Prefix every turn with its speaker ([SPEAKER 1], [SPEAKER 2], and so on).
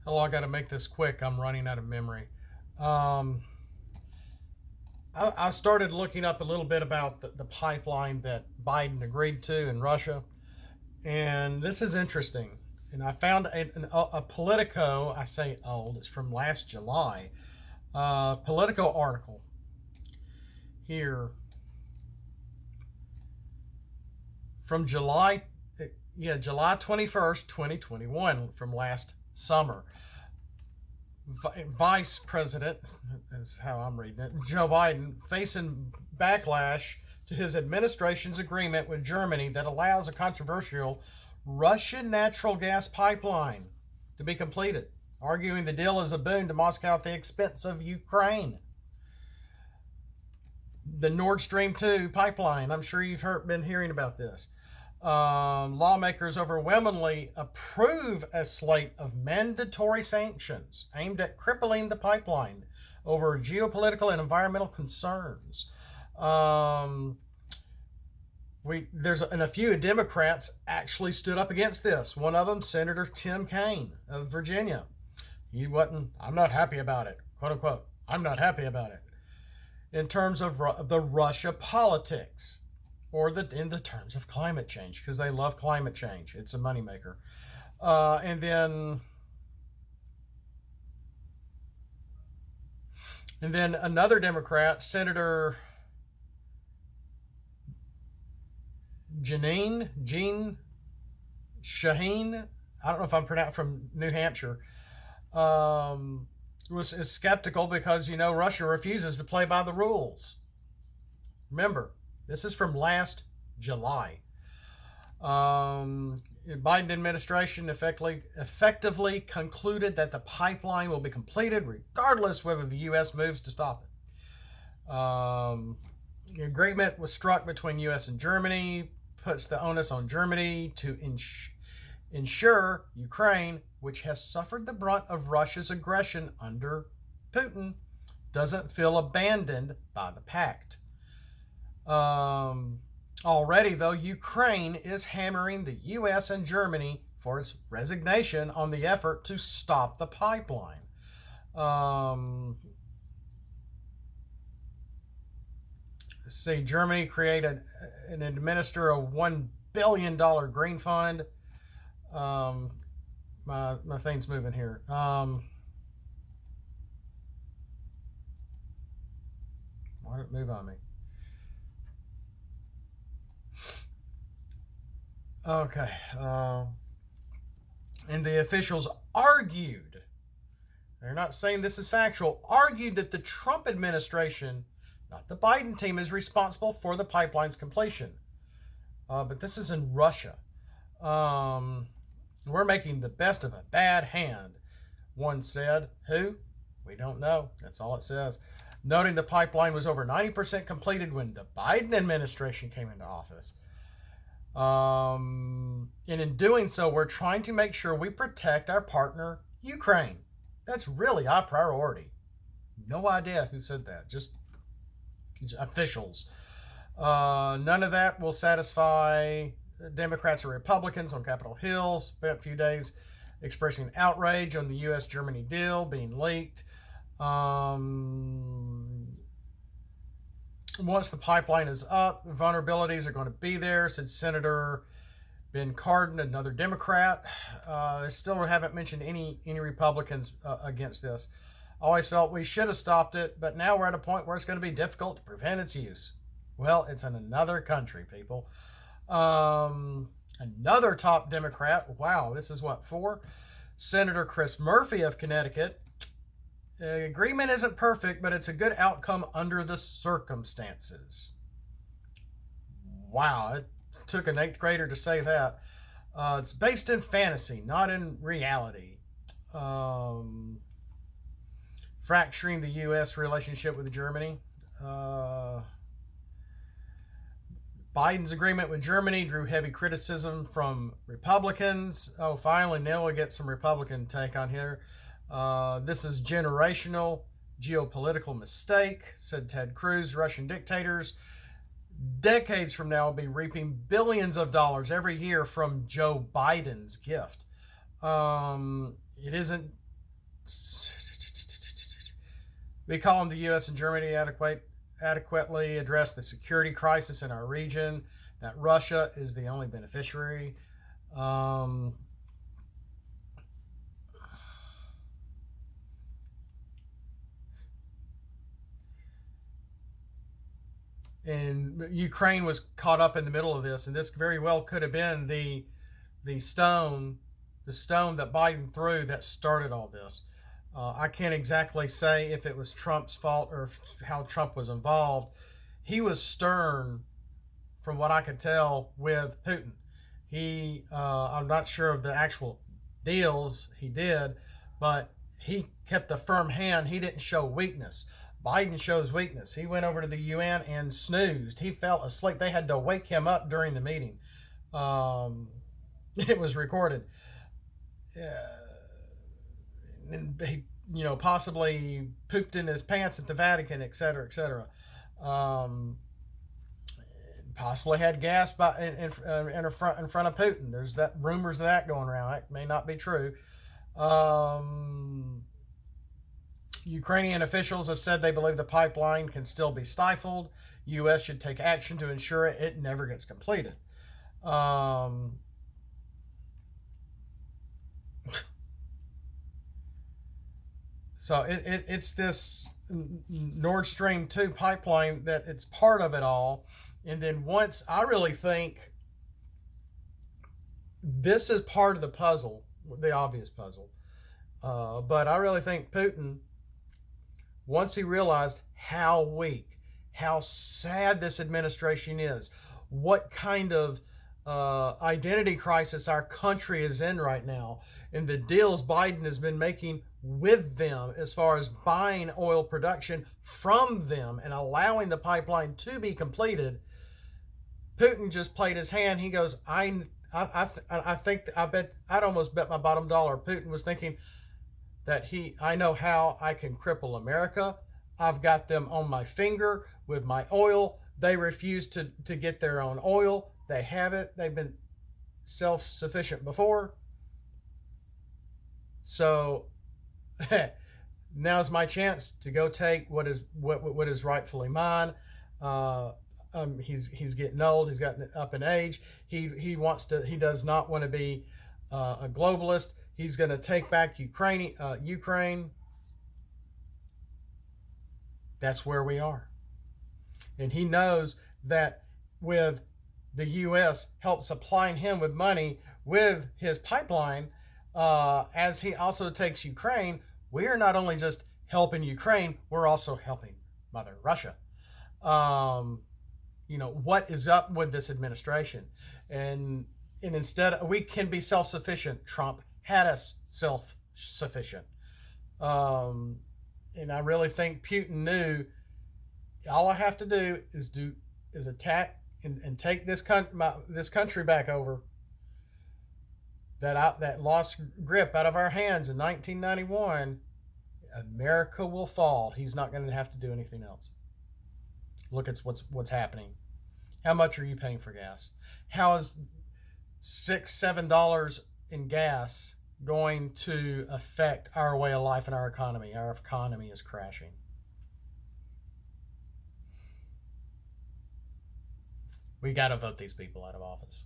[SPEAKER 1] Hello, I got to make this quick. I'm running out of memory. Um, I started looking up a little bit about the pipeline that Biden agreed to in Russia, and this is interesting. And I found a Politico, I say old, it's from last July, Politico article here from July 21st, 2021, from last summer. Vice President, is how I'm reading it, Joe Biden, facing backlash to his administration's agreement with Germany that allows a controversial Russian natural gas pipeline to be completed, arguing the deal is a boon to Moscow at the expense of Ukraine. The Nord Stream 2 pipeline, I'm sure you've been hearing about this. Lawmakers overwhelmingly approve a slate of mandatory sanctions aimed at crippling the pipeline over geopolitical and environmental concerns. A few Democrats actually stood up against this. One of them, Senator Tim Kaine of Virginia. I'm not happy about it, quote unquote. I'm not happy about it. In terms of the Russia politics, or in the terms of climate change, because they love climate change. It's a moneymaker. And then another Democrat, Senator Jean Shaheen, I don't know if I'm pronounced, from New Hampshire, is skeptical because, Russia refuses to play by the rules. Remember, this is from last July. Biden administration effectively concluded that the pipeline will be completed regardless whether the U.S. moves to stop it. The agreement was struck between U.S. and Germany, puts the onus on Germany to ensure Ukraine, which has suffered the brunt of Russia's aggression under Putin, doesn't feel abandoned by the pact. Already, though, Ukraine is hammering the U.S. and Germany for its resignation on the effort to stop the pipeline. Germany created and administer a $1 billion green fund. My thing's moving here. Why did it move on me? Okay. And the officials argued, they're not saying this is factual, argued that the Trump administration, not the Biden team, is responsible for the pipeline's completion. But this is in Russia. We're making the best of a bad hand, one said. Who? We don't know. That's all it says. Noting the pipeline was over 90% completed when the Biden administration came into office. And in doing so, we're trying to make sure we protect our partner, Ukraine. That's really our priority. No idea who said that, just officials. None of that will satisfy Democrats or Republicans on Capitol Hill. Spent a few days expressing outrage on the U.S.-Germany deal being leaked. Once the pipeline is up, the vulnerabilities are going to be there, said Senator Ben Cardin, another Democrat. They still haven't mentioned any Republicans against this. Always felt we should have stopped it, but now we're at a point where it's going to be difficult to prevent its use. Well, it's in another country, people. Another top Democrat, wow, this is what, 4? Senator Chris Murphy of Connecticut. The agreement isn't perfect, but it's a good outcome under the circumstances. Wow, it took an 8th grader to say that. It's based in fantasy, not in reality. Fracturing the U.S. relationship with Germany. Biden's agreement with Germany drew heavy criticism from Republicans. Oh, finally, now we get some Republican take on here. This is generational geopolitical mistake, said Ted Cruz. Russian dictators decades from now will be reaping billions of dollars every year from Joe Biden's gift. It isn't We call on the U.S. and Germany adequately address the security crisis in our region, that Russia is the only beneficiary. And Ukraine was caught up in the middle of this, and this very well could have been the stone that Biden threw that started all this. I can't exactly say if it was Trump's fault or how Trump was involved. He was stern, from what I could tell, with Putin. I'm not sure of the actual deals he did, but he kept a firm hand. He didn't show weakness. Biden shows weakness. He went over to the UN and snoozed. He fell asleep. They had to wake him up during the meeting. It was recorded. And he, possibly pooped in his pants at the Vatican, et cetera, et cetera. Possibly had gas in front of Putin. There's that rumors of that going around. It may not be true. Ukrainian officials have said they believe the pipeline can still be stifled. U.S. should take action to ensure it never gets completed. So it's this Nord Stream 2 pipeline that it's part of it all. And then once, I really think this is part of the puzzle, the obvious puzzle. But I really think Putin, once he realized how weak, how sad this administration is, what kind of identity crisis our country is in right now, and the deals Biden has been making with them as far as buying oil production from them and allowing the pipeline to be completed, Putin just played his hand. He goes, I think, I'd almost bet my bottom dollar Putin was thinking that I know how I can cripple America. I've got them on my finger with my oil. They refuse to get their own oil. They have it. They've been self-sufficient before. So now's my chance to go take what is rightfully mine. He's getting old. He's gotten up in age. He does not want to be a globalist. He's going to take back Ukraine. That's where we are. And he knows that with the U.S. help supplying him with money with his pipeline, as he also takes Ukraine, we are not only just helping Ukraine, we're also helping Mother Russia. What is up with this administration? And instead, we can be self-sufficient. Trump had us self-sufficient. And I really think Putin knew all I have to do is attack and take this country back over that lost grip out of our hands in 1991. America will fall. He's not going to have to do anything else. Look at what's happening. How much are you paying for gas? How is $6-7 in gas going to affect our way of life and our economy? Our economy is crashing. We got to vote these people out of office.